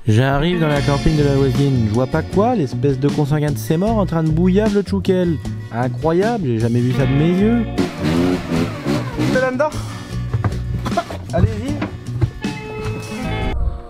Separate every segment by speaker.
Speaker 1: J'arrive dans la camping de la voisine, je vois pas quoi, l'espèce de consanguin de ses morts en train de bouillave le tchoukel. Incroyable, j'ai jamais vu ça de mes yeux.
Speaker 2: C'est là-dedans. Allez-y.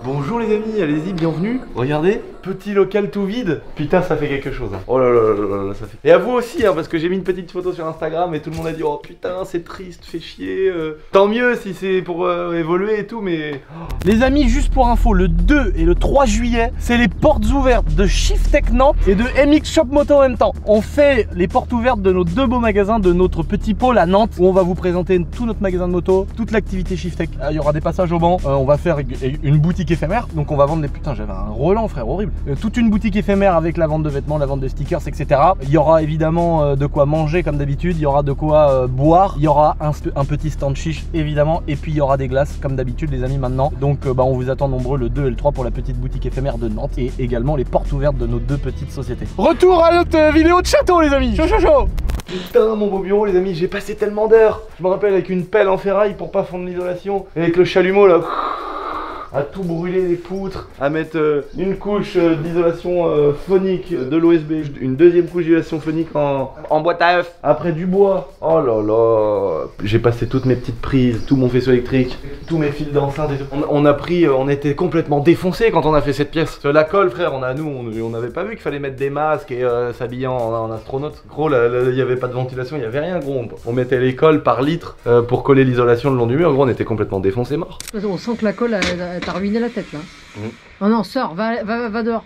Speaker 2: Bonjour les amis, allez-y, bienvenue. Regardez, petit local tout vide. Putain, ça fait quelque chose. Hein. Oh là là là là, ça fait. Et à vous aussi, hein, parce que j'ai mis une petite photo sur Instagram et tout le monde a dit oh putain, c'est triste, fait chier. Tant mieux si c'est pour évoluer et tout, mais. Les amis, juste pour info, le 2 et le 3 juillet, c'est les portes ouvertes de Shiftech Nantes et de MX Shop Moto en même temps. On fait les portes ouvertes de nos deux beaux magasins de notre petit pôle à Nantes où on va vous présenter tout notre magasin de moto, toute l'activité Shiftech. Il y aura des passages au banc, on va faire une boutique éphémère, donc on va vendre des putains, j'avais un Roland frère, horrible. Toute une boutique éphémère avec la vente de vêtements, la vente de stickers, etc. Il y aura évidemment de quoi manger comme d'habitude, il y aura de quoi boire, il y aura un petit stand chiche évidemment, et puis il y aura des glaces comme d'habitude les amis maintenant. Donc on vous attend nombreux le 2 et le 3 pour la petite boutique éphémère de Nantes et également les portes ouvertes de nos deux petites sociétés. Retour à notre vidéo de château les amis, chaud chaud chaud. Putain mon beau bureau les amis, j'ai passé tellement d'heures. Je me rappelle avec une pelle en ferraille pour pas fondre l'isolation, et avec le chalumeau là, à tout brûler les poutres, à mettre une couche d'isolation phonique de l'OSB, une deuxième couche d'isolation phonique en boîte à œufs, après du bois. Oh là là, j'ai passé toutes mes petites prises, tout mon faisceau électrique, tous mes fils d'enceinte et tout. On était complètement défoncé quand on a fait cette pièce. La colle frère, on n'avait pas vu qu'il fallait mettre des masques et s'habiller en astronaute. Gros, il n'y avait pas de ventilation, il n'y avait rien gros. On mettait les colles par litre pour coller l'isolation le long du mur. Gros, on était complètement défoncé mort.
Speaker 3: On sent que la colle t'as ruiné la tête là. Oh non, sors, va dehors.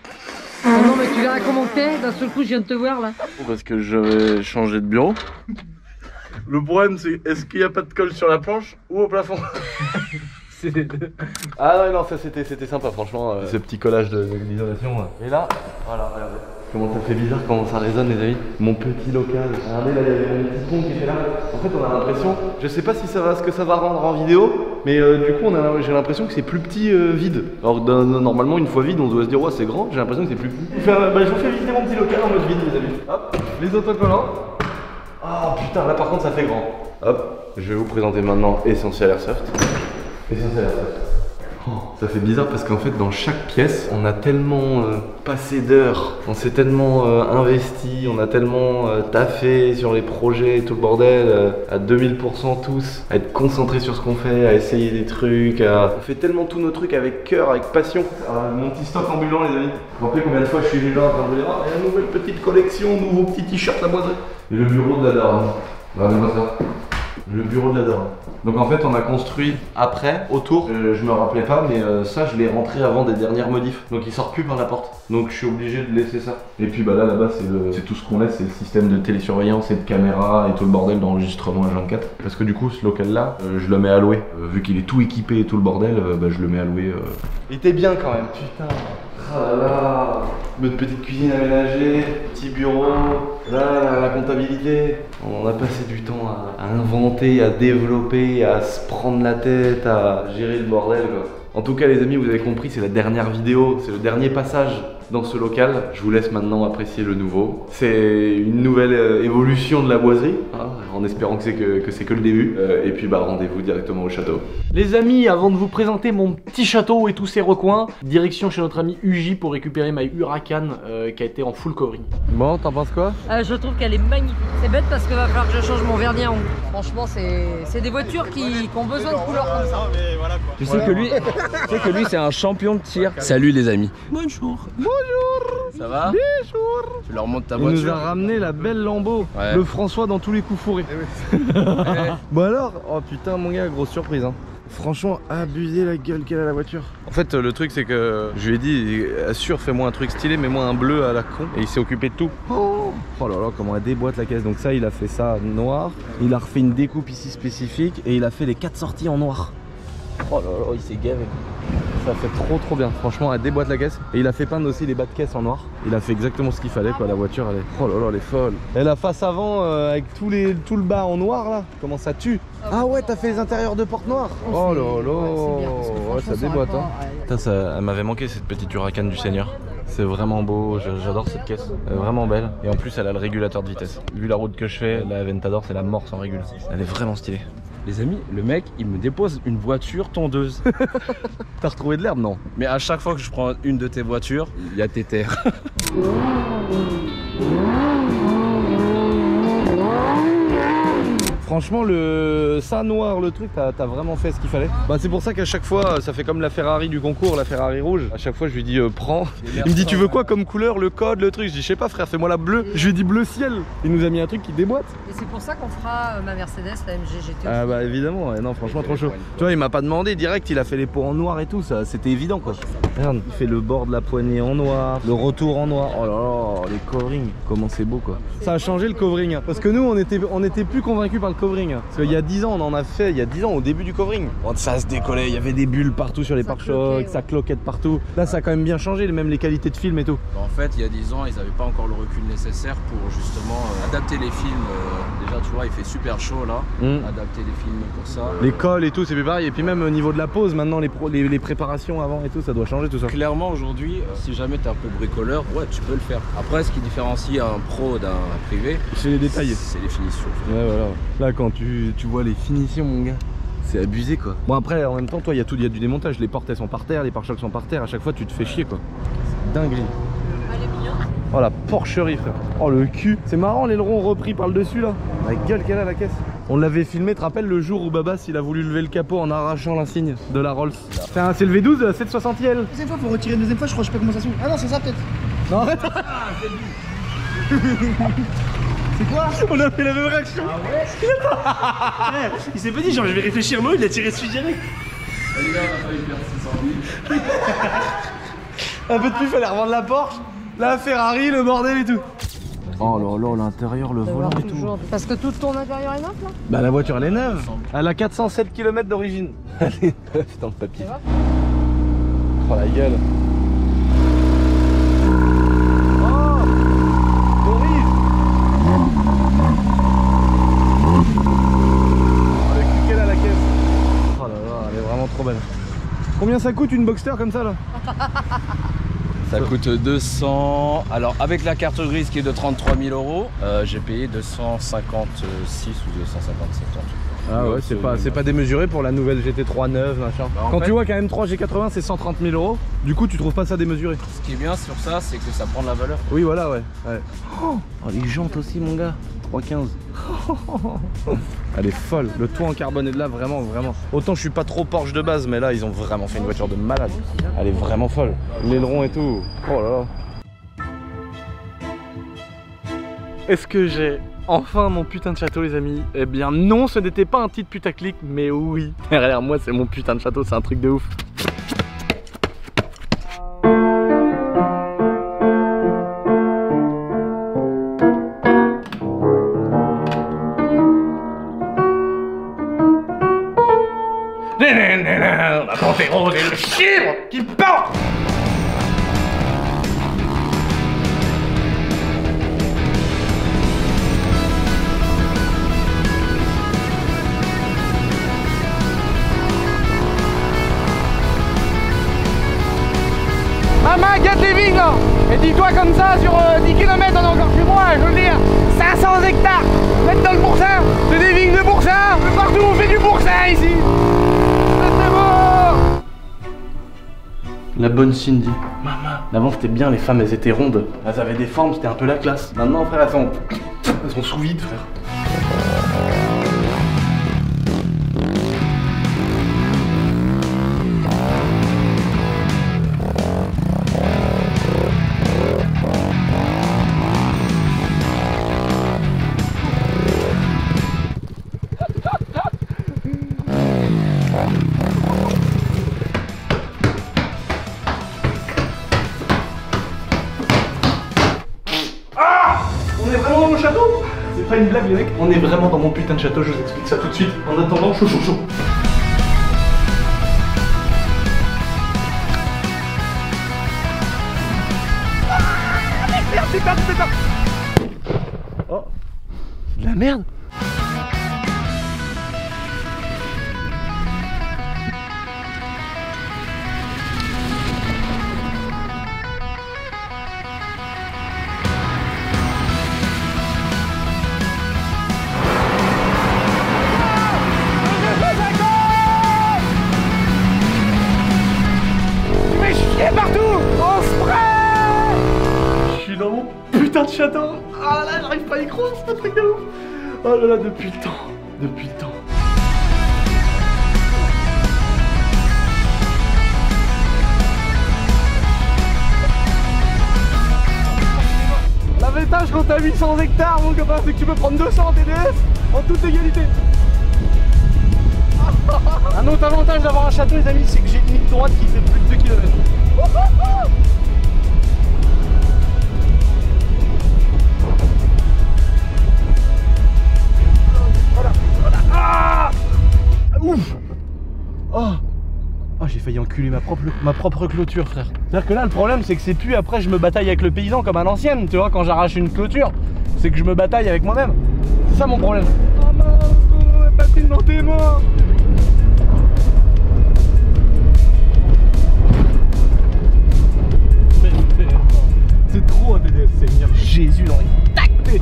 Speaker 3: Oh non, mais tu verras comment t'es, d'un seul coup je viens de te voir là.
Speaker 2: Parce que je vais changer de bureau. Le problème c'est, est-ce qu'il n'y a pas de colle sur la planche ou au plafond? Ah ouais non, ça c'était sympa franchement, ce petit collage de l'isolation. Et là, voilà, regardez. Comment ça fait bizarre, comment ça résonne les amis. Mon petit local, regardez là, il y avait mon petit pont qui était là. En fait on a l'impression, je sais pas si ça va, ce que ça va rendre en vidéo, mais du coup j'ai l'impression que c'est plus petit vide. Alors normalement une fois vide on doit se dire ouais c'est grand, j'ai l'impression que c'est plus petit. Je vous fais visiter mon petit local en mode vide les amis. Hop, les autocollants. Ah putain là par contre ça fait grand. Hop, je vais vous présenter maintenant Essential Airsoft. Essential Airsoft. Oh, ça fait bizarre parce qu'en fait dans chaque pièce on a tellement passé d'heures, on s'est tellement investi, on a tellement taffé sur les projets et tout le bordel à 2000% tous, à être concentré sur ce qu'on fait, à essayer des trucs, on fait tellement tous nos trucs avec cœur, avec passion. Mon petit stock ambulant les amis, vous vous rappelez combien de fois je suis venu là en train de dire ah, il y a une nouvelle petite collection, nouveau petit t-shirt à boiserie. Et le bureau de la daronne, regardez-moi ça. Le bureau de la daronne. Donc en fait on a construit après, autour, je me rappelais pas mais ça je l'ai rentré avant des dernières modifs. Donc il sort plus par la porte. Donc je suis obligé de laisser ça. Et puis bah là-bas c'est tout ce qu'on laisse, c'est le système de télésurveillance et de caméra et tout le bordel d'enregistrement H24. Parce que du coup ce local là, je le mets à louer. Vu qu'il est tout équipé et tout le bordel, bah je le mets à louer. Il était bien quand même, putain. Ah là là, notre petite cuisine aménagée, petit bureau, là la comptabilité. On a passé du temps à inventer, à développer, à se prendre la tête, à gérer le bordel quoi. En tout cas les amis, vous avez compris, c'est la dernière vidéo, c'est le dernier passage dans ce local. Je vous laisse maintenant apprécier le nouveau. C'est une nouvelle évolution de la boiserie, hein, en espérant que c'est que le début. Et puis bah rendez-vous directement au château. Les amis, avant de vous présenter mon petit château et tous ses recoins, direction chez notre ami Uji pour récupérer ma Huracan qui a été en full covering. Bon, t'en penses quoi?
Speaker 3: Je trouve qu'elle est magnifique. C'est bête parce qu'il va falloir que je change mon vernis à ongles. Franchement, c'est des voitures qui ont besoin de couleurs comme ça.
Speaker 4: Tu sais que lui c'est un champion de tir. Salut les amis.
Speaker 2: Bonjour.
Speaker 4: Ça va?
Speaker 2: Bonjour.
Speaker 4: Tu leur montres ta
Speaker 2: Il
Speaker 4: voiture.
Speaker 2: nous a ramené la belle Lambo,
Speaker 4: ouais.
Speaker 2: Le François dans tous les coups fourrés. Bon alors, oh putain mon gars, grosse surprise hein. Franchement, abusé la gueule qu'elle a la voiture. En fait, le truc c'est que je lui ai dit, assure, fais-moi un truc stylé, mets-moi un bleu à la con. Et il s'est occupé de tout. Oh là là, comment elle déboîte la caisse. Donc ça, il a fait ça noir. Il a refait une découpe ici spécifique et il a fait les 4 sorties en noir. Oh là là, il s'est gavé. Ça fait trop bien, franchement elle déboîte la caisse. Et il a fait peindre aussi les bas de caisse en noir. Il a fait exactement ce qu'il fallait quoi, la voiture elle est... Oh là là, elle est folle. Et la face avant avec tout le bas en noir là, comment ça tue. Ah ouais, t'as fait les intérieurs de porte noire. Oh là là, ouais, ça déboîte hein. Putain, ça, elle m'avait manqué cette petite Huracan du Seigneur. C'est vraiment beau, j'adore cette caisse, elle est vraiment belle. Et en plus elle a le régulateur de vitesse. Vu la route que je fais, la Aventador c'est la mort sans régule. Elle est vraiment stylée.
Speaker 4: Les amis, le mec, il me dépose une voiture tondeuse.
Speaker 2: T'as retrouvé de l'herbe, non?
Speaker 4: Mais à chaque fois que je prends une de tes voitures, il y a tes terres.
Speaker 2: Franchement, ça noir, le truc, t'as vraiment fait ce qu'il fallait. Bah, c'est pour ça qu'à chaque fois, ça fait comme la Ferrari du concours, la Ferrari rouge. À chaque fois, je lui dis prends. Il me dit tu veux quoi comme couleur, le code, le truc. Je dis je sais pas frère, fais-moi la bleue. Je lui ai dit bleu ciel. Il nous a mis un truc qui déboîte.
Speaker 3: Et c'est pour ça qu'on fera ma Mercedes, la MG GT.
Speaker 2: Ah bah évidemment, ouais, non franchement trop chaud. Tu vois, il m'a pas demandé direct, il a fait les pots en noir et tout, ça c'était évident quoi. Regarde, il fait le bord de la poignée en noir, le retour en noir. Oh là là, les coverings, comment c'est beau quoi. Ça a changé le covering, parce que nous on était plus convaincus par le covering. Parce qu'il y a 10 ans, on en a fait, il y a 10 ans au début du covering. Ça se décollait, il y avait des bulles partout sur les pare-chocs, ça cloquait de partout. Là ça a quand même bien changé, même les qualités de film et tout.
Speaker 4: En fait, il y a 10 ans, ils n'avaient pas encore le recul nécessaire pour justement adapter les films. Déjà, tu vois, il fait super chaud là. Adapter les films pour ça.
Speaker 2: Les cols et tout, c'est plus pareil. Et puis même au niveau de la pose, maintenant les préparations avant et tout, ça doit changer tout ça.
Speaker 4: Clairement, aujourd'hui, si jamais tu es un peu bricoleur, ouais, tu peux le faire. Après, ce qui différencie un pro d'un privé,
Speaker 2: c'est les détails.
Speaker 4: C'est les finitions.
Speaker 2: Ouais, voilà. Là, quand tu vois les finitions, mon gars. C'est abusé quoi. Bon après en même temps toi il y a du démontage, les portes elles sont par terre, les pare-chocs sont par terre, à chaque fois tu te fais chier quoi. Dinguerie. Oh la porcherie frère. Oh le cul. C'est marrant l'aileron repris par le dessus là. La gueule qu'elle a la caisse. On l'avait filmé, tu te rappelles le jour où Babas il a voulu lever le capot en arrachant l'insigne de la Rolls. C'est le V12 de la 760L.
Speaker 5: Deuxième fois, faut retirer une deuxième fois, je crois, je sais pas comment ça se fait. Ah non, c'est ça peut-être.
Speaker 2: Non arrête.
Speaker 5: C'est quoi?
Speaker 2: On a fait la même réaction.
Speaker 5: Ah ouais. Il s'est pas dit genre je vais réfléchir, non, il a tiré dessus direct.
Speaker 2: Un peu de plus, fallait revendre la Porsche, la Ferrari, le bordel et tout. Oh là là, l'intérieur, le volant et tout.
Speaker 3: Parce que tout ton intérieur est neuf là?
Speaker 2: Bah la voiture elle est neuve. Elle a 407 km d'origine. Elle est neuve dans le papier. Oh la gueule. Trop belle. Combien ça coûte une Boxster comme ça là?
Speaker 4: Ça coûte 200. Alors avec la carte grise qui est de 33 000 €, j'ai payé 256 ou 257 ans.
Speaker 2: Ah ouais, c'est pas démesuré pour la nouvelle GT3 neuve machin. Bah quand tu vois qu'un M3 G80 c'est 130 000 €, du coup tu trouves pas ça démesuré.
Speaker 4: Ce qui est bien sur ça, c'est que ça prend de la valeur.
Speaker 2: Oui voilà ouais. Oh, les jantes aussi mon gars. 315. Elle est folle, le toit en carbone est de là vraiment. Autant je suis pas trop Porsche de base, mais là ils ont vraiment fait une voiture de malade. Elle est vraiment folle. L'aileron et tout. Oh là là. Est-ce que j'ai enfin mon putain de château les amis? Eh bien non, ce n'était pas un titre putaclic, mais oui. Derrière moi c'est mon putain de château, c'est un truc de ouf. La pantérose et le chibre qui porte. Maman, get living là. Et dis-toi comme ça sur 10 km on est encore chez moi, je veux dire 500 hectares. Mettre dans le boursin, c'est des vignes de boursin. Partout on fait du boursin ici. La bonne Cindy. Maman. Avant c'était bien, les femmes elles étaient rondes. Elles avaient des formes, c'était un peu la classe. Maintenant frère, elles sont sous vide frère. C'est pas une blague les mecs, on est vraiment dans mon putain de château, je vous explique ça tout de suite. En attendant, chaud. C'est tard. Oh, de la merde. putain de château. Ah là, j'arrive pas à y croire, c'est un truc de ouf. Oh là là, depuis le temps. Depuis le temps. L'avantage quand t'as 800 hectares, mon copain, c'est que tu peux prendre 200 TDS en toute égalité. Un autre avantage d'avoir un château, les amis, c'est que j'ai une ligne droite qui fait plus de 2 km. Voilà, voilà. Ah, ouf. Oh, j'ai failli enculer ma propre clôture, frère. C'est-à-dire que là, le problème, c'est que c'est plus après je me bataille avec le paysan comme à l'ancienne, tu vois, quand j'arrache une clôture, c'est que je me bataille avec moi-même. C'est ça mon problème. Oh non, on a pas pris devant tes morts. C'est trop un TDS, Seigneur Jésus dans les tactés.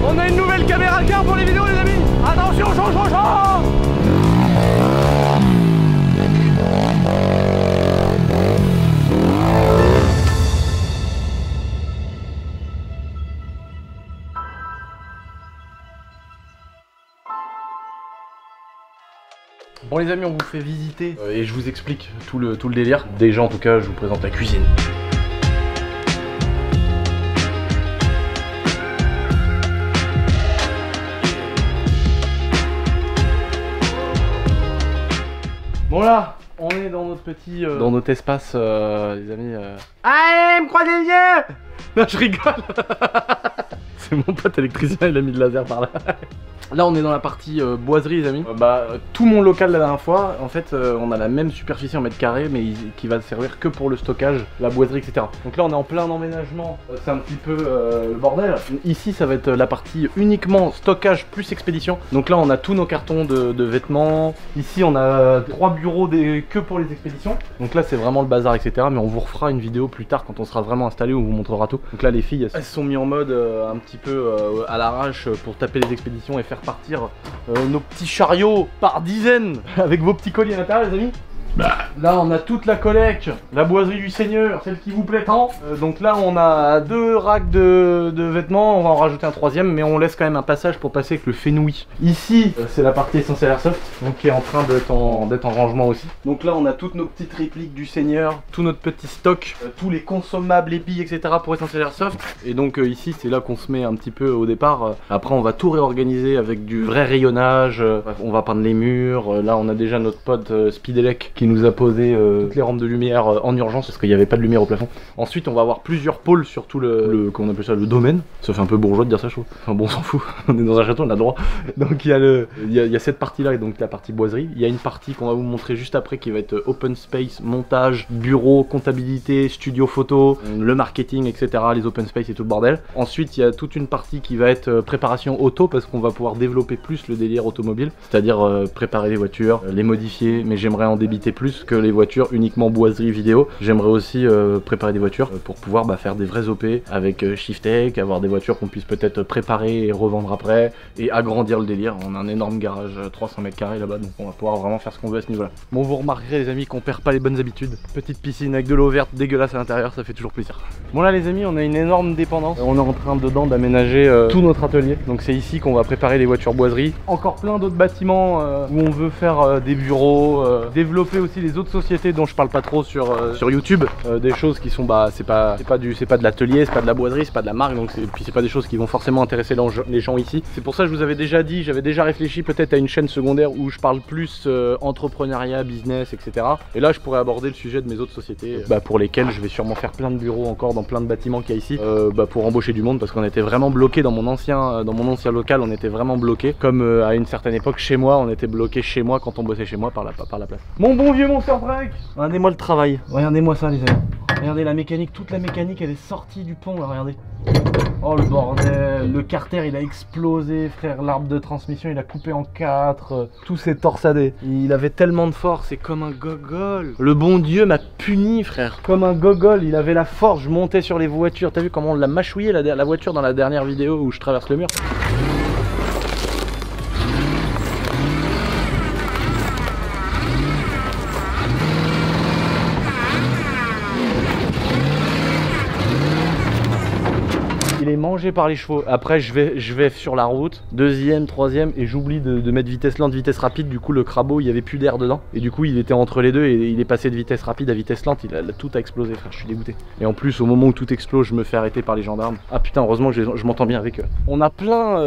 Speaker 2: On a une nouvelle caméra car pour les vidéos, les amis. Attention, change. Bon les amis, on vous fait visiter et je vous explique tout le délire. Déjà en tout cas, je vous présente la cuisine. Bon là, on est dans notre petit, dans notre espace, les amis. Allez, me croisez les yeux. Non, je rigole. C'est mon pote électricien, il a mis de laser par là. Là on est dans la partie boiserie les amis. Tout mon local la dernière fois, en fait on a la même superficie en mètres carrés mais qui va servir que pour le stockage, la boiserie etc. Donc là on est en plein emménagement, c'est un petit peu le bordel. Ici ça va être la partie uniquement stockage plus expédition. Donc là on a tous nos cartons de vêtements. Ici on a 3 bureaux que pour les expéditions. Donc là c'est vraiment le bazar etc. Mais on vous refera une vidéo plus tard quand on sera vraiment installé où on vous montrera tout. Donc là les filles elles se sont mis en mode un petit peu à l'arrache pour taper les expéditions et faire partir nos petits chariots par dizaines avec vos petits colis à l'intérieur les amis. Là on a toute la collecte, la boiserie du seigneur, celle qui vous plaît tant. Donc là on a 2 racks de vêtements, on va en rajouter un 3e mais on laisse quand même un passage pour passer avec le fenouil. Ici c'est la partie Essentiel Airsoft, donc qui est en train d'être en rangement aussi. Donc là on a toutes nos petites répliques du seigneur, tout notre petit stock, tous les consommables, épis etc pour Essentiel Airsoft. Et donc ici c'est là qu'on se met un petit peu au départ. Après on va tout réorganiser avec du vrai rayonnage, on va peindre les murs. Là on a déjà notre pote Speedelec qui nous a posé toutes les rampes de lumière en urgence parce qu'il n'y avait pas de lumière au plafond. Ensuite on va avoir plusieurs pôles sur tout comment on appelle ça, le domaine. Ça fait un peu bourgeois de dire ça je trouve. Enfin bon on s'en fout, on est dans un château, on a le droit. Donc il y a cette partie là et donc la partie boiserie. Il y a une partie qu'on va vous montrer juste après qui va être open space, montage, bureau, comptabilité, studio photo, le marketing etc, les open space et tout le bordel. Ensuite il y a toute une partie qui va être préparation auto parce qu'on va pouvoir développer plus le délire automobile. C'est-à-dire préparer les voitures, les modifier, mais j'aimerais en débiter plus que les voitures uniquement boiserie vidéo. J'aimerais aussi préparer des voitures pour pouvoir faire des vrais OP avec Shiftech, avoir des voitures qu'on puisse peut-être préparer et revendre après et agrandir le délire. On a un énorme garage 300 mètres carrés là-bas donc on va pouvoir vraiment faire ce qu'on veut à ce niveau là. Bon vous remarquerez les amis qu'on perd pas les bonnes habitudes. Petite piscine avec de l'eau verte dégueulasse à l'intérieur, ça fait toujours plaisir. Bon là les amis on a une énorme dépendance. On est en train dedans d'aménager tout notre atelier. Donc c'est ici qu'on va préparer les voitures boiserie. Encore plein d'autres bâtiments où on veut faire des bureaux, développer aussi les autres sociétés dont je parle pas trop sur YouTube, des choses qui sont c'est pas de l'atelier, c'est pas de la boiserie, c'est pas de la marque, donc puis c'est pas des choses qui vont forcément intéresser les gens ici. C'est pour ça que je vous avais déjà dit, j'avais déjà réfléchi peut-être à une chaîne secondaire où je parle plus entrepreneuriat, business, etc. Et là je pourrais aborder le sujet de mes autres sociétés pour lesquelles je vais sûrement faire plein de bureaux encore dans plein de bâtiments qu'il y a ici pour embaucher du monde parce qu'on était vraiment bloqué dans mon ancien local, on était vraiment bloqué comme à une certaine époque chez moi, on était bloqué chez moi quand on bossait chez moi par la place. Mon bon vieux Monster Truck, regardez-moi le travail, regardez-moi ça les amis. Regardez la mécanique, toute la mécanique elle est sortie du pont là, regardez. Oh le bordel, le carter il a explosé frère, l'arbre de transmission il a coupé en 4, tout s'est torsadé. Il avait tellement de force, c'est comme un gogol. Le bon Dieu m'a puni frère, comme un gogol, il avait la force, je montais sur les voitures, t'as vu comment on l'a mâchouillé la voiture dans la dernière vidéo où je traverse le mur. Il est mangé par les chevaux. Après je vais sur la route, deuxième, troisième, et j'oublie de mettre vitesse lente, vitesse rapide. Du coup le crabeau il y avait plus d'air dedans. Et du coup il était entre les deux et il est passé de vitesse rapide à vitesse lente. Tout a explosé frère, je suis dégoûté. Et en plus au moment où tout explose je me fais arrêter par les gendarmes. Ah putain heureusement que je m'entends bien avec eux. On a plein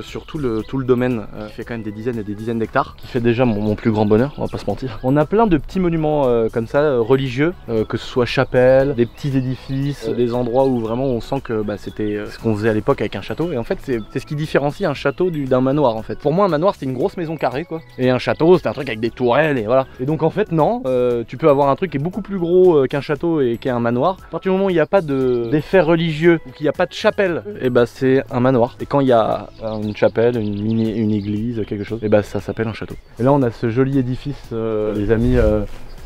Speaker 2: sur tout le domaine qui fait quand même des dizaines et des dizaines d'hectares, qui fait déjà mon plus grand bonheur, on va pas se mentir. On a plein de petits monuments comme ça religieux, que ce soit chapelles, des petits édifices, des endroits où vraiment on sent que c'était ce qu'on faisait à l'époque avec un château. Et en fait c'est ce qui différencie un château d'un manoir en fait. Pour moi un manoir c'est une grosse maison carrée quoi, et un château c'est un truc avec des tourelles et voilà. Et donc en fait non, tu peux avoir un truc qui est beaucoup plus gros qu'un château et qu'un manoir. À partir du moment où il n'y a pas d'effet religieux ou qu'il n'y a pas de chapelle, et c'est un manoir. Et quand il y a une chapelle, une église, quelque chose, et ça s'appelle un château. Et là on a ce joli édifice les amis,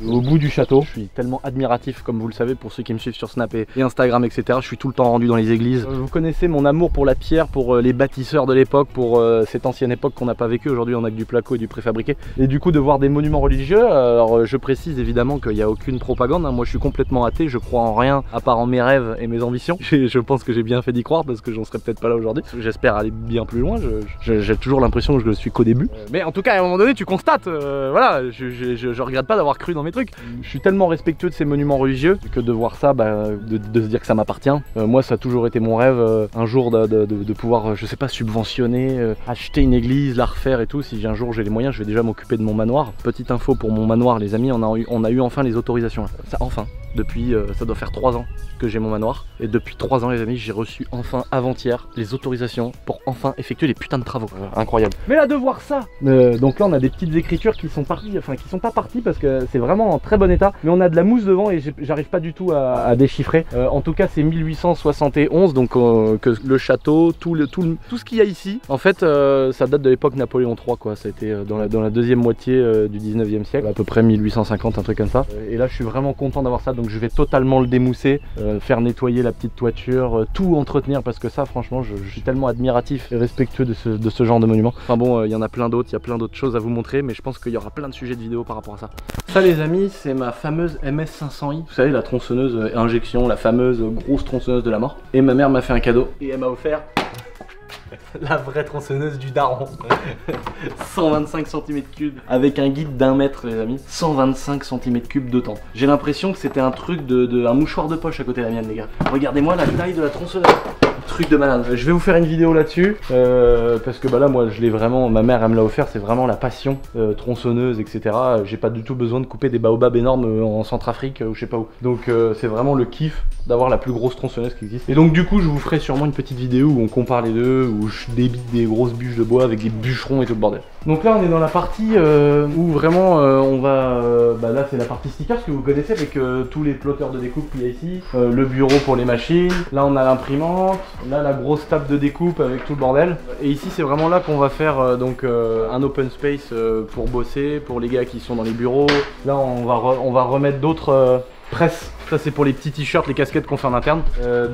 Speaker 2: au bout du château. Je suis tellement admiratif, comme vous le savez, pour ceux qui me suivent sur Snap et Instagram, etc. Je suis tout le temps rendu dans les églises. Vous connaissez mon amour pour la pierre, pour les bâtisseurs de l'époque, pour cette ancienne époque qu'on n'a pas vécu. Aujourd'hui, on a que du placo et du préfabriqué. Et du coup, de voir des monuments religieux, alors je précise évidemment qu'il n'y a aucune propagande. Hein. Moi, je suis complètement athée. Je crois en rien à part en mes rêves et mes ambitions. Je pense que j'ai bien fait d'y croire parce que j'en serais peut-être pas là aujourd'hui. J'espère aller bien plus loin. J'ai toujours l'impression que je ne suis qu'au début. Mais en tout cas, à un moment donné, tu constates, voilà, je regrette pas d'avoir cru dans mes trucs. Je suis tellement respectueux de ces monuments religieux que de voir ça, de se dire que ça m'appartient. Moi ça a toujours été mon rêve un jour de pouvoir, je sais pas, subventionner, acheter une église, la refaire et tout. Si un jour j'ai les moyens, je vais déjà m'occuper de mon manoir. Petite info pour mon manoir les amis, on a eu enfin les autorisations. Ça enfin, depuis ça doit faire 3 ans que j'ai mon manoir. Et depuis 3 ans les amis, j'ai reçu enfin avant-hier les autorisations pour enfin effectuer les putains de travaux. Incroyable. Mais là de voir ça, donc là on a des petites écritures qui sont parties, enfin qui sont pas parties parce que c'est vraiment en très bon état, mais on a de la mousse devant et j'arrive pas du tout à déchiffrer. En tout cas c'est 1871, donc que le château, tout ce qu'il y a ici, en fait ça date de l'époque Napoléon III quoi. Ça a été dans la deuxième moitié du 19e siècle, à peu près 1850, un truc comme ça. Et là je suis vraiment content d'avoir ça, donc je vais totalement le démousser, faire nettoyer la petite toiture, tout entretenir, parce que ça franchement je suis tellement admiratif et respectueux de ce genre de monument. Enfin bon, il y en a plein d'autres, il y a plein d'autres choses à vous montrer, mais je pense qu'il y aura plein de sujets de vidéo par rapport à ça. Ça les amis, c'est ma fameuse MS500i, vous savez la tronçonneuse injection, la fameuse grosse tronçonneuse de la mort. Et ma mère m'a fait un cadeau et elle m'a offert la vraie tronçonneuse du daron. 125 cm3 avec un guide d'1 mètre les amis. 125 cm3 de temps. J'ai l'impression que c'était un truc un mouchoir de poche à côté de la mienne les gars. Regardez-moi la taille de la tronçonneuse. Truc de malade. Je vais vous faire une vidéo là-dessus parce que là moi je l'ai vraiment, ma mère elle me l'a offert, c'est vraiment la passion, tronçonneuse etc. J'ai pas du tout besoin de couper des baobabs énormes en Centrafrique ou je sais pas où. Donc c'est vraiment le kiff d'avoir la plus grosse tronçonneuse qui existe. Et donc du coup je vous ferai sûrement une petite vidéo où on compare les deux, où je débite des grosses bûches de bois avec des bûcherons et tout le bordel. Donc là on est dans la partie où vraiment on va, là c'est la partie stickers que vous connaissez avec tous les plotters de découpe qu'il y a ici, le bureau pour les machines, là on a l'imprimante, là la grosse table de découpe avec tout le bordel. Et ici c'est vraiment là qu'on va faire un open space pour bosser, pour les gars qui sont dans les bureaux. Là on va remettre d'autres presses. Ça c'est pour les petits t-shirts, les casquettes qu'on fait en interne.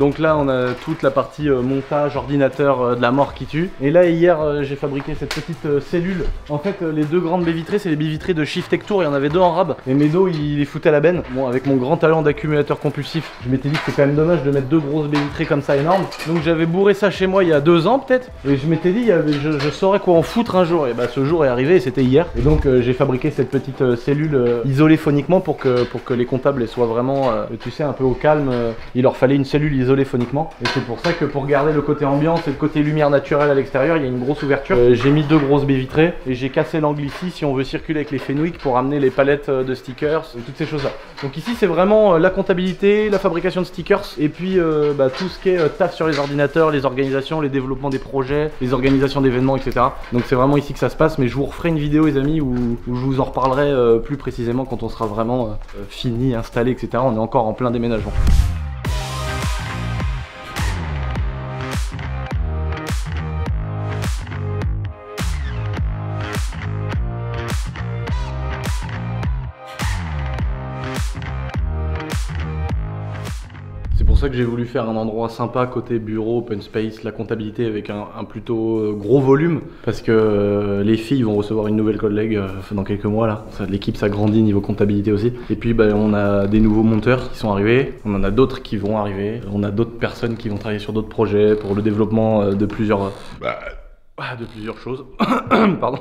Speaker 2: Donc là on a toute la partie montage, ordinateur de la mort qui tue. Et là hier j'ai fabriqué cette petite cellule. En fait les deux grandes baies vitrées c'est les baies vitrées de Shift Tech Tour, il y en avait 2 en rab. Et Médo il les foutait à la benne. Bon avec mon grand talent d'accumulateur compulsif, je m'étais dit que c'était quand même dommage de mettre 2 grosses baies vitrées comme ça énormes. Donc j'avais bourré ça chez moi il y a 2 ans peut-être. Et je m'étais dit je saurais quoi en foutre un jour. Et ce jour est arrivé et c'était hier. Et donc j'ai fabriqué cette petite cellule isolée phoniquement pour que les comptables soient vraiment tu sais un peu au calme, il leur fallait une cellule isolée phoniquement. Et c'est pour ça que pour garder le côté ambiance et le côté lumière naturelle à l'extérieur, il y a une grosse ouverture. J'ai mis 2 grosses baies vitrées et j'ai cassé l'angle ici si on veut circuler avec les Fenwick pour amener les palettes de stickers et toutes ces choses là. Donc ici c'est vraiment la comptabilité, la fabrication de stickers et puis tout ce qui est taf sur les ordinateurs, les organisations, les développements des projets, les organisations d'événements etc. Donc c'est vraiment ici que ça se passe, mais je vous referai une vidéo les amis où je vous en reparlerai plus précisément quand on sera vraiment fini, installé etc. On est encore encore en plein déménagement. C'est pour ça que j'ai voulu faire un endroit sympa côté bureau, open space, la comptabilité avec un plutôt gros volume parce que les filles vont recevoir une nouvelle collègue dans quelques mois là. L'équipe s'agrandit niveau comptabilité aussi. Et puis on a des nouveaux monteurs qui sont arrivés, on en a d'autres qui vont arriver, on a d'autres personnes qui vont travailler sur d'autres projets pour le développement de plusieurs choses. Pardon.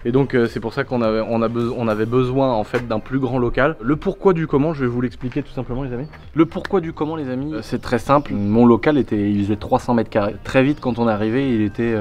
Speaker 2: Et donc c'est pour ça qu'on avait besoin en fait d'un plus grand local. Le pourquoi du comment, je vais vous l'expliquer tout simplement les amis. Le pourquoi du comment les amis, c'est très simple. Mon local il faisait 300 mètres carrés. Très vite quand on est arrivé, il était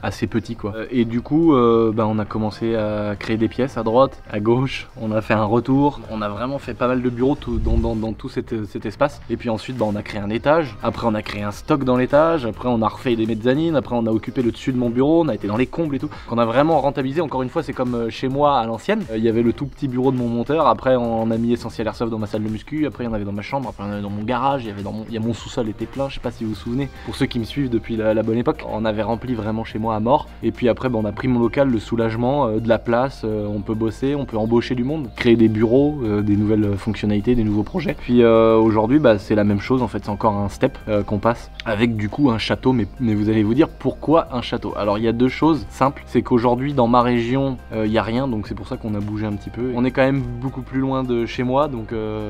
Speaker 2: assez petit quoi. Et du coup on a commencé à créer des pièces à droite, à gauche. On a fait un retour. On a vraiment fait pas mal de bureaux dans tout cet espace. Et puis ensuite on a créé un étage. Après on a créé un stock dans l'étage. Après on a refait des mezzanines. Après on a occupé le dessus de mon bureau. On a été dans les combles et tout. On a vraiment rentabilisé. Encore une fois, c'est comme chez moi à l'ancienne. Il y avait le tout petit bureau de mon monteur. Après, on a mis Essentiel Airsoft dans ma salle de muscu. Après, il y en avait dans ma chambre. Après, il y en avait dans mon garage. Il y a mon sous-sol était plein. Je sais pas si vous vous souvenez. Pour ceux qui me suivent depuis la bonne époque, on avait rempli vraiment chez moi à mort. Et puis après, on a pris mon local, le soulagement, de la place. On peut bosser, on peut embaucher du monde, créer des bureaux, des nouvelles fonctionnalités, des nouveaux projets. Puis aujourd'hui, c'est la même chose. En fait, c'est encore un step qu'on passe avec du coup un château. Mais vous allez vous dire pourquoi un château. Alors, il y a deux choses simples, c'est qu'aujourd'hui dans ma région il n'y a rien, donc c'est pour ça qu'on a bougé un petit peu. On est quand même beaucoup plus loin de chez moi, donc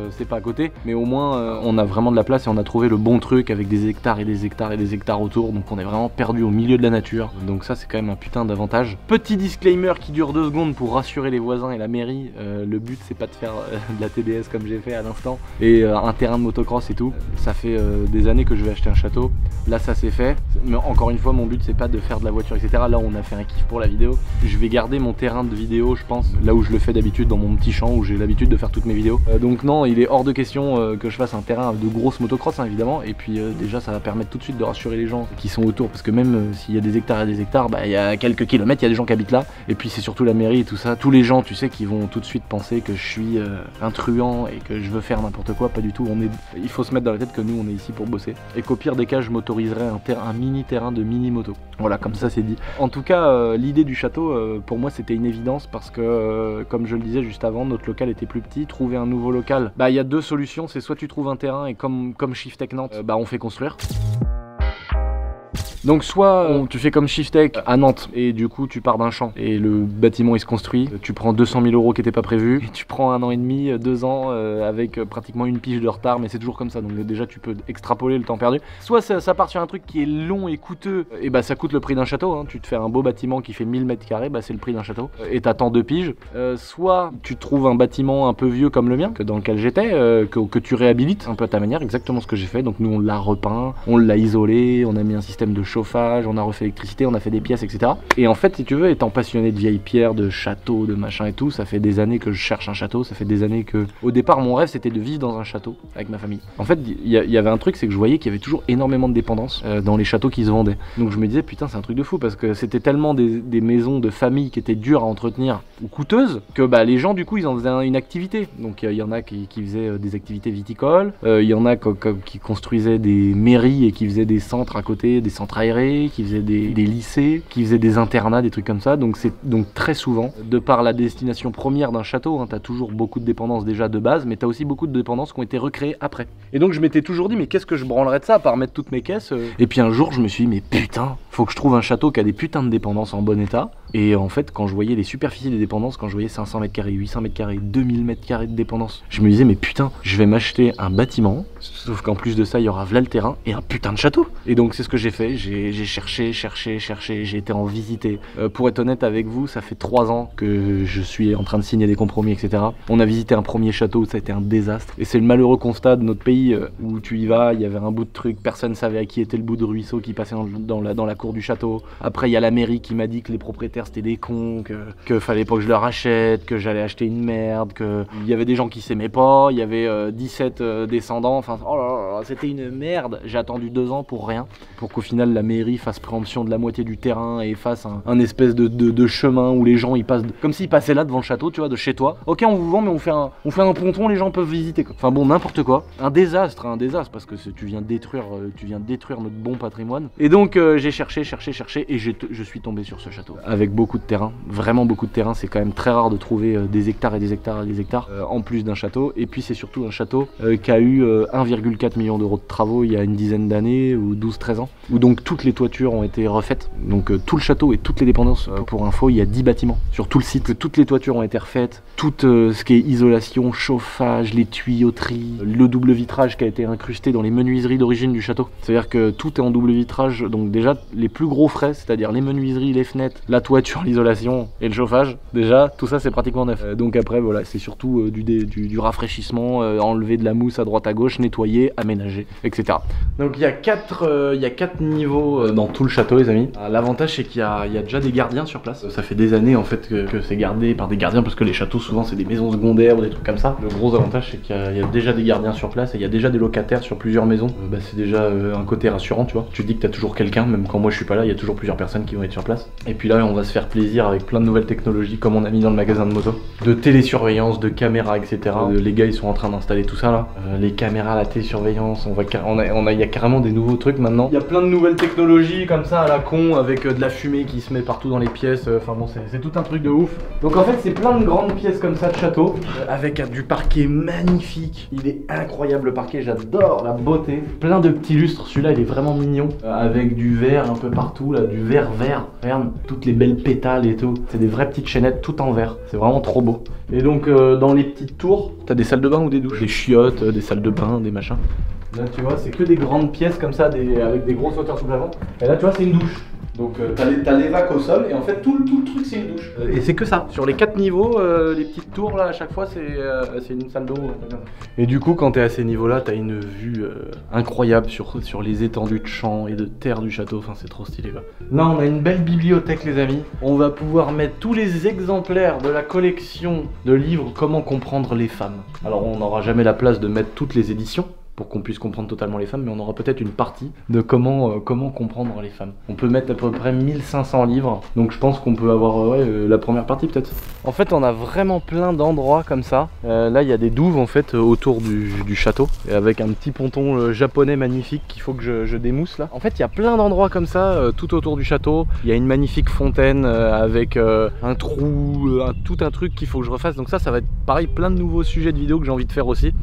Speaker 2: c'est pas à côté, mais au moins on a vraiment de la place et on a trouvé le bon truc avec des hectares et des hectares et des hectares autour, donc on est vraiment perdu au milieu de la nature, donc ça c'est quand même un putain d'avantage. Petit disclaimer qui dure 2 secondes pour rassurer les voisins et la mairie, le but c'est pas de faire de la TBS comme j'ai fait à l'instant et un terrain de motocross et tout. Ça fait des années que je vais acheter un château, là ça c'est fait, mais encore une fois mon but c'est pas de faire de la voiture etc. Là on a fait un kiff pour la vidéo. Je vais garder mon terrain de vidéo je pense là où je le fais d'habitude dans mon petit champ où j'ai l'habitude de faire toutes mes vidéos. Donc non, il est hors de question que je fasse un terrain de grosse motocross évidemment, et puis déjà ça va permettre tout de suite de rassurer les gens qui sont autour parce que même s'il y a des hectares et des hectares, il y a quelques kilomètres, il y a des gens qui habitent là, et puis c'est surtout la mairie et tout ça, tous les gens tu sais qui vont tout de suite penser que je suis un truand et que je veux faire n'importe quoi, pas du tout. Il faut se mettre dans la tête que nous on est ici pour bosser et qu'au pire des cas je m'autoriserai un mini terrain de mini moto. Voilà, comme ça c'est dit. En tout cas l'idée du château pour moi c'était une évidence parce que comme je le disais juste avant, notre local était plus petit. Trouver un nouveau local, il y a deux solutions, c'est soit tu trouves un terrain et comme Shift Nantes, on fait construire. Donc soit tu fais comme Shift à Nantes et du coup tu pars d'un champ et le bâtiment il se construit, tu prends 200 000 € qui n'étaient pas prévus et tu prends 1 an et demi, 2 ans avec pratiquement une pige de retard, mais c'est toujours comme ça, donc déjà tu peux extrapoler le temps perdu. Soit ça part sur un truc qui est long et coûteux et ça coûte le prix d'un château, hein. Tu te fais un beau bâtiment qui fait 1000 m², c'est le prix d'un château et t'attends 2 piges. Soit tu trouves un bâtiment un peu vieux comme le mien, dans lequel j'étais, que tu réhabilites un peu à ta manière, exactement ce que j'ai fait. Donc nous on l'a repeint, on l'a isolé, on a mis un système de chauffage, on a refait l'électricité, on a fait des pièces, etc. Et en fait, si tu veux, étant passionné de vieilles pierres, de châteaux, de machin et tout, ça fait des années que je cherche un château, ça fait des années que... Au départ, mon rêve, c'était de vivre dans un château avec ma famille. En fait, il y avait un truc, c'est que je voyais qu'il y avait toujours énormément de dépendances dans les châteaux qui se vendaient. Donc je me disais, putain, c'est un truc de fou, parce que c'était tellement des maisons de famille qui étaient dures à entretenir ou coûteuses, que les gens, du coup, ils en faisaient une activité. Donc il y en a qui faisaient des activités viticoles, il y en a qui construisaient des mairies et qui faisaient des centres à côté, des centres aérés, qui faisaient des lycées, qui faisaient des internats, des trucs comme ça. Donc très souvent, de par la destination première d'un château, t'as toujours beaucoup de dépendances déjà de base, mais t'as aussi beaucoup de dépendances qui ont été recréées après. Et donc je m'étais toujours dit, mais qu'est-ce que je branlerais de ça à part mettre toutes mes caisses Et puis un jour je me suis dit, mais putain, faut que je trouve un château qui a des putains de dépendances en bon état. Et en fait, quand je voyais les superficies des dépendances, quand je voyais 500 m², 800 m², 2000 m² de dépendances, je me disais, mais putain, je vais m'acheter un bâtiment, sauf qu'en plus de ça, il y aura v'là le terrain et un putain de château. Et donc c'est ce que j'ai fait, j'ai cherché, j'ai été en visiter. Pour être honnête avec vous, ça fait 3 ans que je suis en train de signer des compromis, etc. On a visité un premier château, ça a été un désastre. Et c'est le malheureux constat de notre pays où tu y vas, il y avait un bout de truc, personne savait à qui était le bout de ruisseau qui passait dans la cour du château. Après, il y a la mairie qui m'a dit que les propriétaires c'était des cons, que fallait pas que je leur achète, que j'allais acheter une merde, que il y avait des gens qui s'aimaient pas, il y avait 17 descendants, enfin oh là là,
Speaker 1: Alors c'était une merde, j'ai attendu 2 ans pour rien, pour qu'au final la mairie fasse préemption de la moitié du terrain et fasse un espèce de chemin où les gens ils passent, comme s'ils passaient là devant le château, tu vois, de chez toi. Ok, on vous vend, mais on fait un ponton, les gens peuvent visiter quoi. Enfin bon, n'importe quoi. Un désastre parce que tu viens détruire notre bon patrimoine. Et donc j'ai cherché et je suis tombé sur ce château. Avec beaucoup de terrain, vraiment beaucoup de terrain, c'est quand même très rare de trouver des hectares et des hectares et des hectares en plus d'un château. Et puis c'est surtout un château qui a eu 1,4 million d'euros de travaux il y a une dizaine d'années ou 12-13 ans, où donc toutes les toitures ont été refaites. Donc tout le château et toutes les dépendances, pour info, il y a 10 bâtiments sur tout le site. Toutes les toitures ont été refaites, tout ce qui est isolation, chauffage, les tuyauteries, le double vitrage qui a été incrusté dans les menuiseries d'origine du château. C'est-à-dire que tout est en double vitrage, donc déjà les plus gros frais, c'est-à-dire les menuiseries, les fenêtres, la toiture, l'isolation et le chauffage, déjà tout ça c'est pratiquement neuf. Donc après voilà, c'est surtout du rafraîchissement, enlever de la mousse à droite à gauche, nettoyer, aménager, etc. Donc il y a 4 niveaux dans tout le château les amis. L'avantage c'est qu'il y a déjà des gardiens sur place. Ça fait des années en fait que c'est gardé par des gardiens, parce que les châteaux souvent c'est des maisons secondaires ou des trucs comme ça. Le gros avantage c'est qu'il y a déjà des gardiens sur place et il y a déjà des locataires sur plusieurs maisons. C'est déjà un côté rassurant, tu vois. Tu te dis que t'as toujours quelqu'un, même quand moi je suis pas là, il y a toujours plusieurs personnes qui vont être sur place. Et puis là on va se faire plaisir avec plein de nouvelles technologies comme on a mis dans le magasin de moto, de télésurveillance, de caméras, etc. Les gars ils sont en train d'installer tout ça là. Les caméras, la télésurveillance, il y a carrément des nouveaux trucs maintenant. Il y a plein de nouvelles technologies comme ça à la con, avec de la fumée qui se met partout dans les pièces. Enfin bon, c'est tout un truc de ouf. Donc en fait c'est plein de grandes pièces comme ça de château, avec du parquet magnifique. Il est incroyable le parquet, j'adore la beauté. Plein de petits lustres, celui-là il est vraiment mignon, avec du verre un peu partout là, du verre vert. Regarde, toutes les belles pétales et tout. C'est des vraies petites chaînettes tout en verre. C'est vraiment trop beau. Et donc dans les petites tours, t'as des salles de bain ou des douches, des chiottes, des salles de bain, des machins. Là tu vois, c'est que des grandes pièces comme ça, avec des grosses hauteurs sous plafond. Et là tu vois, c'est une douche. Donc t'as les vacs au sol et en fait tout le truc c'est une douche. Et c'est que ça. Sur les 4 niveaux, les petites tours là à chaque fois c'est une salle d'eau. Et du coup quand t'es à ces niveaux là, t'as une vue incroyable sur les étendues de champs et de terre du château. Enfin c'est trop stylé quoi. Là on a une belle bibliothèque les amis. On va pouvoir mettre tous les exemplaires de la collection de livres Comment comprendre les femmes. Alors on n'aura jamais la place de mettre toutes les éditions pour qu'on puisse comprendre totalement les femmes, mais on aura peut-être une partie de comment comprendre les femmes. On peut mettre à peu près 1500 livres, donc je pense qu'on peut avoir la première partie peut-être. En fait on a vraiment plein d'endroits comme ça. Là il y a des douves en fait autour du château, et avec un petit ponton japonais magnifique qu'il faut que je démousse là. En fait il y a plein d'endroits comme ça tout autour du château. Il y a une magnifique fontaine avec un trou, tout un truc qu'il faut que je refasse. Donc ça va être pareil, plein de nouveaux sujets de vidéos que j'ai envie de faire aussi.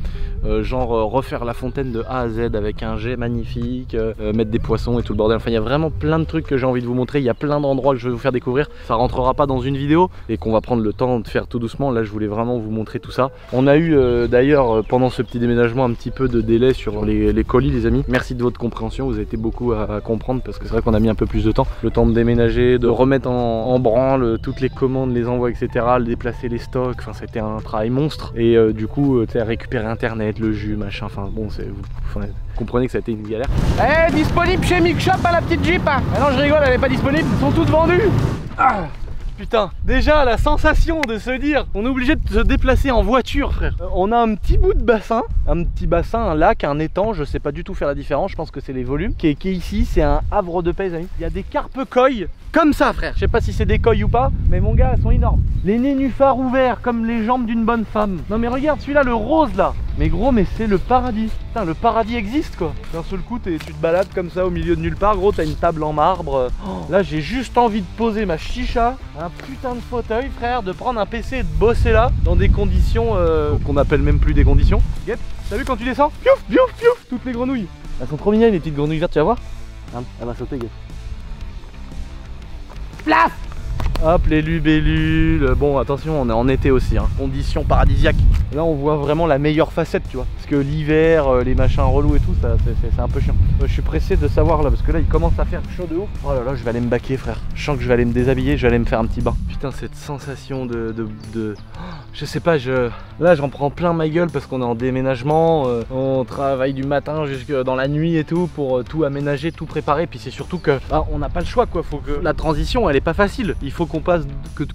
Speaker 1: Genre refaire la fontaine de A à Z avec un jet magnifique, mettre des poissons et tout le bordel. Enfin il y a vraiment plein de trucs que j'ai envie de vous montrer. Il y a plein d'endroits que je vais vous faire découvrir. Ça rentrera pas dans une vidéo et qu'on va prendre le temps de faire tout doucement. Là je voulais vraiment vous montrer tout ça. On a eu d'ailleurs pendant ce petit déménagement un petit peu de délai sur les colis les amis. Merci de votre compréhension, vous avez été beaucoup à comprendre, parce que c'est vrai qu'on a mis un peu plus de temps. Le temps de déménager, de remettre en branle toutes les commandes, les envois etc, déplacer les stocks. Enfin c'était un travail monstre. Et du coup tu sais, récupérer internet, le jus, machin, enfin bon vous comprenez que ça a été une galère. Eh, disponible chez Mix Shop à la petite Jeep hein. Ah non je rigole, elle est pas disponible, ils sont toutes vendues. Ah putain, déjà la sensation de se dire on est obligé de se déplacer en voiture frère. On a un petit bout de bassin, un lac, un étang, je sais pas du tout faire la différence, je pense que c'est les volumes qui est ici, c'est un havre de paix les amis. Il y a des carpes coilles comme ça frère, je sais pas si c'est des coilles ou pas, mais mon gars elles sont énormes. Les nénuphars ouverts comme les jambes d'une bonne femme. Non mais regarde celui-là, le rose là. Mais gros, mais c'est le paradis. Putain, le paradis existe quoi. D'un seul coup, tu te balades comme ça au milieu de nulle part. Gros, t'as une table en marbre. Oh, là, j'ai juste envie de poser ma chicha, un putain de fauteuil, frère, de prendre un PC et de bosser là, dans des conditions qu'on appelle même plus des conditions. Guette, t'as vu quand tu descends? Piouf, piouf, piouf, toutes les grenouilles. Elles sont trop mignonnes, les petites grenouilles vertes, tu vas voir. Elle va sauter, Guette. Plaf! Hop, les libellules. Bon, attention, on est en été aussi, hein. Conditions paradisiaques. Là, on voit vraiment la meilleure facette, tu vois. Parce que l'hiver, les machins relous et tout, c'est un peu chiant. Je suis pressé de savoir là, parce que là, il commence à faire chaud de ouf. Oh là là, je vais aller me baquer, frère. Je sens que je vais aller me déshabiller, je vais aller me faire un petit bain. Putain, cette sensation de Je sais pas, là j'en prends plein ma gueule parce qu'on est en déménagement, on travaille du matin jusque dans la nuit et tout pour tout aménager, tout préparer. Puis c'est surtout que on n'a pas le choix quoi, faut que la transition elle est pas facile. Il faut qu'on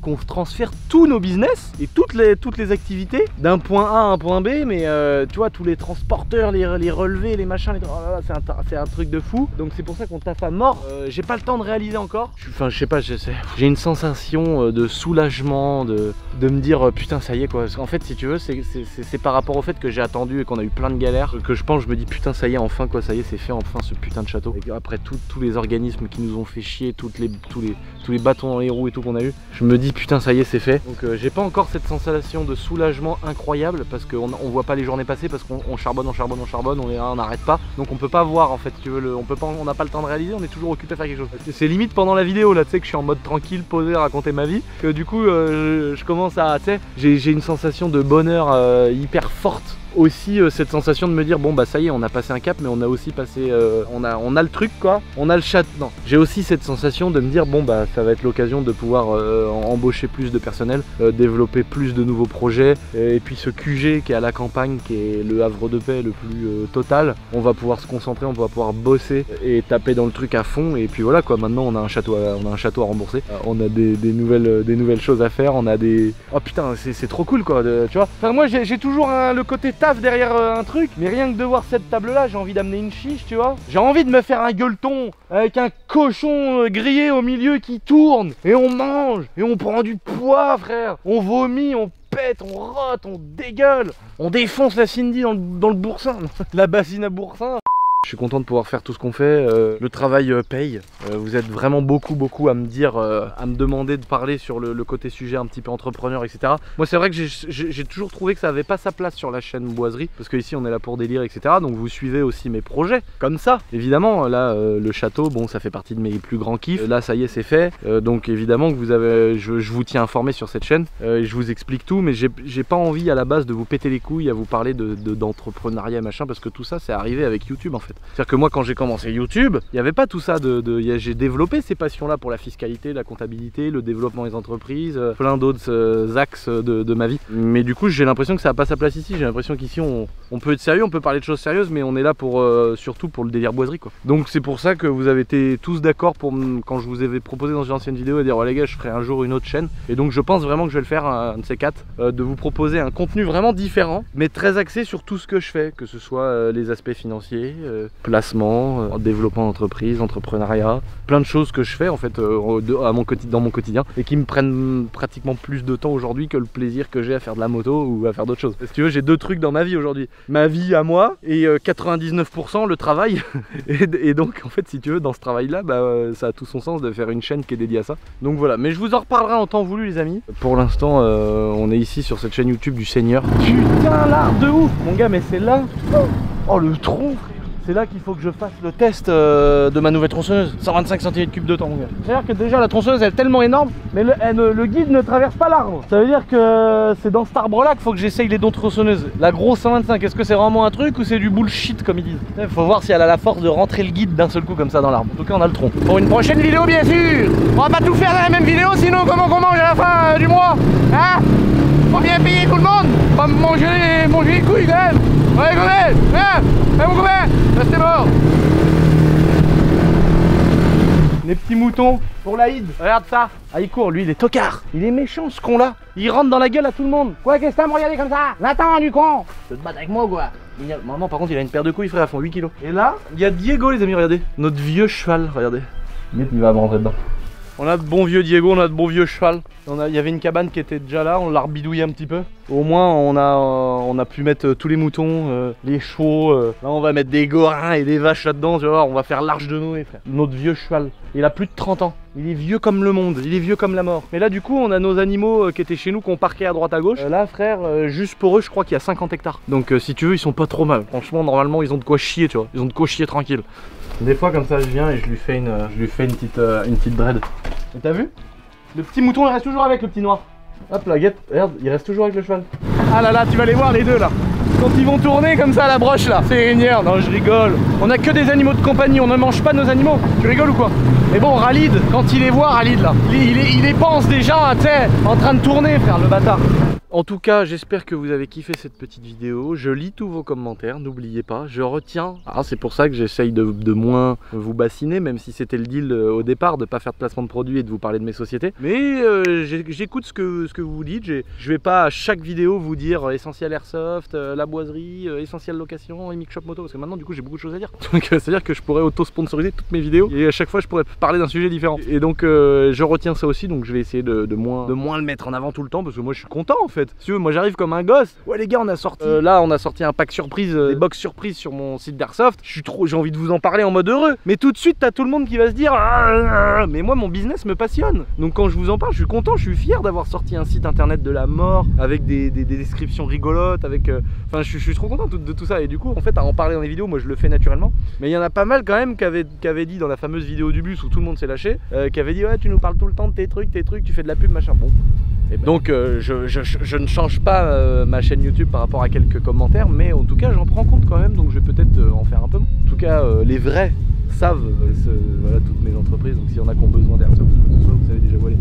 Speaker 1: qu'on transfère tous nos business et toutes les activités d'un point A à un point B, mais tu vois tous les transporteurs, les relevés, les machins, oh c'est un truc de fou. Donc c'est pour ça qu'on taffe à mort. J'ai pas le temps de réaliser encore. Enfin je sais pas, j'ai une sensation de soulagement, de me dire putain ça y est quoi. Parce qu'en fait si tu veux c'est par rapport au fait que j'ai attendu et qu'on a eu plein de galères que je pense, je me dis putain ça y est enfin quoi, ça y est c'est fait enfin ce putain de château. Et après tous les organismes qui nous ont fait chier, tous les bâtons dans les roues et tout qu'on a eu, je me dis putain ça y est c'est fait. Donc j'ai pas encore cette sensation de soulagement incroyable parce qu'on voit pas les journées passer parce qu'on charbonne, on n'arrête pas. Donc on peut pas voir en fait, tu veux, on n'a pas le temps de réaliser, on est toujours occupé à faire quelque chose. C'est limite pendant la vidéo là, tu sais que je suis en mode tranquille, posé à raconter ma vie, que du coup je commence à, tu sais, j'ai une sensation de bonheur hyper forte. Aussi cette sensation de me dire bon bah ça y est on a passé un cap, mais on a aussi passé on a le truc quoi, on a le chat. Non, j'ai aussi cette sensation de me dire bon bah ça va être l'occasion de pouvoir embaucher plus de personnel, développer plus de nouveaux projets, et puis ce QG qui est à la campagne, qui est le havre de paix le plus total, on va pouvoir se concentrer, on va pouvoir bosser et taper dans le truc à fond. Et puis voilà quoi, maintenant on a un château à rembourser, on a des nouvelles choses à faire, on a des, oh putain c'est trop cool quoi, tu vois. Enfin moi j'ai toujours le côté taf derrière un truc, mais rien que de voir cette table là j'ai envie d'amener une chiche, tu vois. J'ai envie de me faire un gueuleton avec un cochon grillé au milieu qui tourne, et on mange et on prend du poids frère, on vomit, on pète, on rote, on dégueule, on défonce la Cindy dans le boursin, la bassine à boursin. Je suis content de pouvoir faire tout ce qu'on fait, le travail paye, vous êtes vraiment beaucoup à me dire, à me demander de parler sur le côté sujet un petit peu entrepreneur, etc. Moi c'est vrai que j'ai toujours trouvé que ça avait pas sa place sur la chaîne Boiserie, parce qu'ici on est là pour délire, etc. Donc vous suivez aussi mes projets, comme ça. Évidemment là le château, bon ça fait partie de mes plus grands kiffs, là ça y est c'est fait, donc évidemment que vous avez, je vous tiens informé sur cette chaîne, je vous explique tout, mais j'ai pas envie à la base de vous péter les couilles, à vous parler d'entrepreneuriat machin, parce que tout ça c'est arrivé avec YouTube en fait. C'est-à-dire que moi quand j'ai commencé YouTube, il n'y avait pas tout ça j'ai développé ces passions là pour la fiscalité, la comptabilité, le développement des entreprises, plein d'autres axes de ma vie. Mais du coup j'ai l'impression que ça n'a pas sa place ici, j'ai l'impression qu'ici on peut être sérieux, on peut parler de choses sérieuses, mais on est là pour surtout pour le délire Boiserie quoi. Donc c'est pour ça que vous avez été tous d'accord pour quand je vous avais proposé dans une ancienne vidéo à dire ouais les gars je ferai un jour une autre chaîne, et donc je pense vraiment que je vais le faire un de ces quatre, de vous proposer un contenu vraiment différent, mais très axé sur tout ce que je fais, que ce soit les aspects financiers, placement, développement d'entreprise, entrepreneuriat, plein de choses que je fais en fait dans mon quotidien, et qui me prennent pratiquement plus de temps aujourd'hui que le plaisir que j'ai à faire de la moto ou à faire d'autres choses. Si tu veux j'ai deux trucs dans ma vie aujourd'hui, ma vie à moi et 99% le travail et donc en fait si tu veux dans ce travail là bah, ça a tout son sens de faire une chaîne qui est dédiée à ça. Donc voilà, mais je vous en reparlerai en temps voulu les amis. Pour l'instant on est ici sur cette chaîne YouTube du Seigneur. Putain l'art de ouf mon gars, mais c'est là, oh le tronc frère. C'est là qu'il faut que je fasse le test de ma nouvelle tronçonneuse, 125 cm3 de temps mon gars. C'est-à-dire que déjà la tronçonneuse elle est tellement énorme, mais le guide ne traverse pas l'arbre. Ça veut dire que c'est dans cet arbre là qu'il faut que j'essaye les dons tronçonneuses. La grosse 125, est-ce que c'est vraiment un truc ou c'est du bullshit comme ils disent? Il faut voir si elle a la force de rentrer le guide d'un seul coup comme ça dans l'arbre. En tout cas on a le tronc. Pour une prochaine vidéo bien sûr. On va pas tout faire dans la même vidéo, sinon comment on mange à la fin du mois? Hein? Faut bien payer tout le monde, pas manger les couilles quand même. Ouais combien? Hein? Mon copain, restez mort. Les petits moutons pour l'Aïd, regarde ça. Ah il court, lui il est tocard. Il est méchant ce con là. Il rentre dans la gueule à tout le monde. Quoi, qu'est-ce que t'as à me regarder comme ça? L'attends du con. Tu te battes avec moi ou quoi? Maman par contre il a une paire de couilles frère, elles font 8 kilos. Et là, il y a Diego les amis, regardez. Notre vieux cheval, regardez. Limite il va me rentrer dedans. On a de bons vieux Diego, on a de bons vieux cheval. Il y avait une cabane qui était déjà là, on l'a rebidouillé un petit peu. Au moins on a pu mettre tous les moutons, les chevaux. Là on va mettre des gorins et des vaches là-dedans, tu vois, on va faire l'arche de Noé frère. Notre vieux cheval, il a plus de 30 ans. Il est vieux comme le monde, il est vieux comme la mort. Mais là du coup on a nos animaux qui étaient chez nous, qu'on parquait à droite à gauche. Là frère, juste pour eux je crois qu'il y a 50 hectares. Donc si tu veux ils sont pas trop mal. Franchement normalement ils ont de quoi chier, tu vois. Ils ont de quoi chier tranquille. Des fois comme ça je viens et je lui fais une petite dread. Et t'as vu? Le petit mouton il reste toujours avec le petit noir. Hop la guette, regarde, il reste toujours avec le cheval. Ah là là, tu vas les voir les deux là. Quand ils vont tourner comme ça à la broche là, c'est génial. Non je rigole. On a que des animaux de compagnie, on ne mange pas nos animaux. Tu rigoles ou quoi? Mais bon Ralid, quand il les voit Ralid là, il les pense déjà, tu sais, en train de tourner frère le bâtard. En tout cas, j'espère que vous avez kiffé cette petite vidéo. Je lis tous vos commentaires, n'oubliez pas. Je retiens. Alors c'est pour ça que j'essaye de moins vous bassiner, même si c'était le deal au départ, de pas faire de placement de produits et de vous parler de mes sociétés. Mais j'écoute ce que vous dites. Je vais pas à chaque vidéo vous dire Essentiel Airsoft, la boiserie, Essentiel Location, Mic Shop Moto, parce que maintenant du coup j'ai beaucoup de choses à dire. Donc c'est-à-dire que je pourrais auto-sponsoriser toutes mes vidéos et à chaque fois je pourrais parler d'un sujet différent. Et donc je retiens ça aussi, donc je vais essayer de moins le mettre en avant tout le temps, parce que moi je suis content en fait. Si tu veux, moi j'arrive comme un gosse. Ouais les gars, on a sorti là on a sorti un pack surprise, des box surprises sur mon site d'Airsoft. J'ai envie de vous en parler en mode heureux. Mais tout de suite t'as tout le monde qui va se dire mais moi mon business me passionne. Donc quand je vous en parle, je suis content, je suis fier d'avoir sorti un site internet de la mort avec des descriptions rigolotes, avec enfin je suis trop content de tout ça. Et du coup en fait à en parler dans les vidéos, moi je le fais naturellement. Mais il y en a pas mal quand même qui avaient dit dans la fameuse vidéo du bus où tout le monde s'est lâché, qui avait dit ouais tu nous parles tout le temps de tes trucs, tu fais de la pub machin. Bon. Donc je ne change pas ma chaîne YouTube par rapport à quelques commentaires, mais en tout cas j'en prends compte quand même, donc je vais peut-être en faire un peu moins. En tout cas les vrais savent voilà, toutes mes entreprises, donc s'il y en a qui ont besoin d'Airsoft ou quoi que ce soit, vous savez déjà où aller.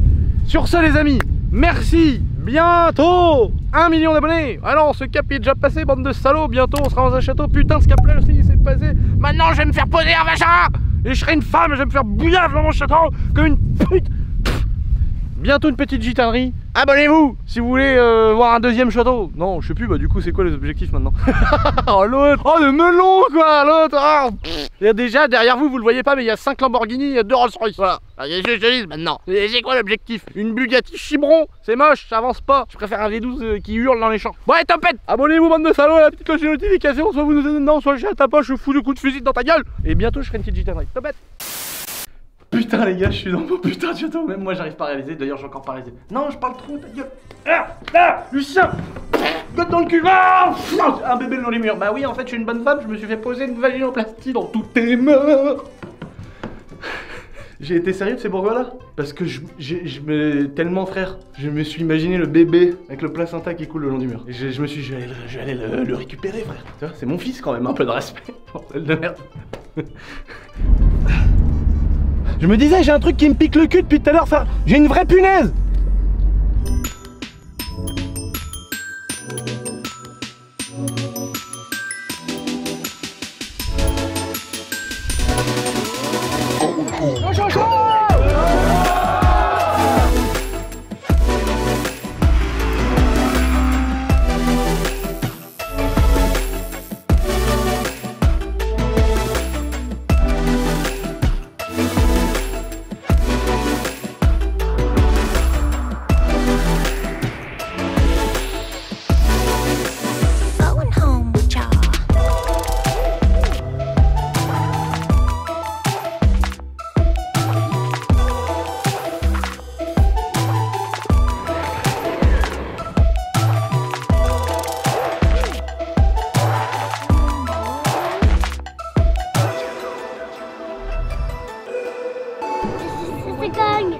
Speaker 1: Sur ce les amis, merci, bientôt 1 million d'abonnés. Alors ce cap est déjà passé, bande de salauds, bientôt on sera dans un château, putain ce cap là aussi il s'est passé. Maintenant je vais me faire poser un vagin et je serai une femme, je vais me faire bouillir dans mon château comme une pute. Bientôt une petite gitanerie. Abonnez-vous si vous voulez voir un deuxième château. Non, je sais plus, bah du coup c'est quoi les objectifs maintenant? Oh l'autre, oh le melon quoi, l'autre. Il y a déjà derrière vous, vous le voyez pas, mais il y a 5 Lamborghini, il y a 2 Rolls Royce. Voilà, je dis maintenant. C'est quoi l'objectif? Une Bugatti Chiron, c'est moche, ça avance pas. Je préfère un V12 qui hurle dans les champs. Bon allez, topette. Abonnez-vous bande de salauds, la petite cloche de notification, soit vous nous donnez dedans, soit je à ta poche, je fous le coup de fusil dans ta gueule. Et bientôt je ferai une petite gitanerie. Topette. Putain les gars, je suis dans mon putain de château. Même moi j'arrive pas à réaliser, d'ailleurs j'ai encore pas réalisé. Non, je parle trop, ta gueule. Lucien, gotte dans le cul. Un bébé dans les murs. Bah oui, en fait je suis une bonne femme, je me suis fait poser une vaginoplastie dans toutes tes mains. J'ai été sérieux de ces bourgeois-là parce que tellement frère, je me suis imaginé le bébé avec le placenta qui coule le long du mur. Et je me suis dit, je vais aller le récupérer frère. Tu vois, c'est mon fils quand même, un peu de respect. Bordel de merde. Je me disais, j'ai un truc qui me pique le cul depuis tout à l'heure, j'ai une vraie punaise.
Speaker 6: C'est dingue.